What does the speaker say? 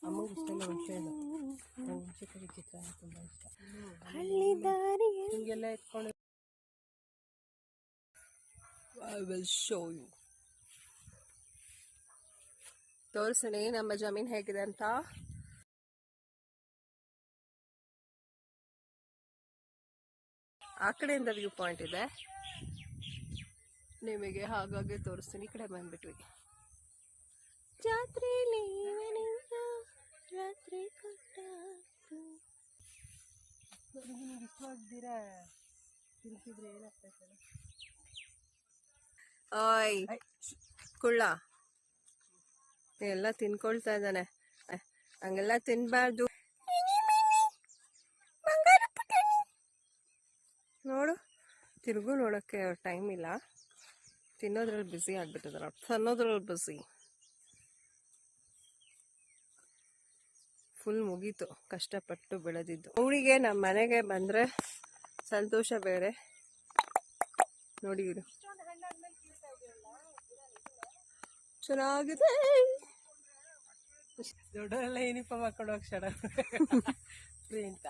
ಅಮ್ಮಗೆ ಇಷ್ಟ ಇಲ್ಲ ಹುಣಸೆ ಇದು. ಹುಣಸೆಕಾಯಿ ಚಿತ್ರ ತುಂಬ ಇಷ್ಟ. ಹಿಂಗೆಲ್ಲ ಎತ್ಕೊಂಡು I will show you. ತೋರಿಸಣಿ ನಮ್ಮ ಜಮೀನು ಹೇಗಿದೆ ಅಂತ. ಆ ಕಡೆಯಿಂದ ವ್ಯೂ ಪಾಯಿಂಟ್ ಇದೆ ನಿಮಗೆ, ಹಾಗಾಗಿ ತೋರಿಸ್ತೀನಿ. ಈ ಕಡೆ ಬಂದ್ಬಿಟ್ವಿ. ಜಾತ್ರೆಯಲ್ಲಿ ರಾತ್ರಿ ಇಷ್ಟವಾಗ್ದಿರಾ ತಿನ್ಸಿದ್ರೆ ಏನಾಗ್ತೈತೆ? ಓಯ್ ಕುಳ್ಳ ಎಲ್ಲ ತಿನ್ಕೊಳ್ತಾ ಇದ್ದಾನೆ. ಹಂಗೆಲ್ಲ ತಿನ್ಬಾರ್ದು. ನೋಡು, ತಿರುಗು ನೋಡೋಕ್ಕೆ ಟೈಮ್ ಇಲ್ಲ. ತಿನ್ನೋದ್ರಲ್ಲಿ ಬ್ಯುಸಿ ಆಗ್ಬಿಟ್ಟಿದಾರೆ, ಅನ್ನೋದ್ರಲ್ಲಿ ಬ್ಯುಸಿ. ಫುಲ್ ಮುಗೀತು ಕಷ್ಟಪಟ್ಟು ಬೆಳೆದಿದ್ದು. ಅವಳಿಗೆ ನಮ್ಮ ಮನೆಗೆ ಬಂದರೆ ಸಂತೋಷ ಬೇರೆ. ನೋಡಿ ಇವರು ಚೆನ್ನಾಗಿದೆ. ದೊಡ್ಡವರೆಲ್ಲ ಯೂನಿಫಾರ್ಮ್ ಹಾಕೊಂಡು ಹೋಗಿ ಫ್ರೀ ಅಂತ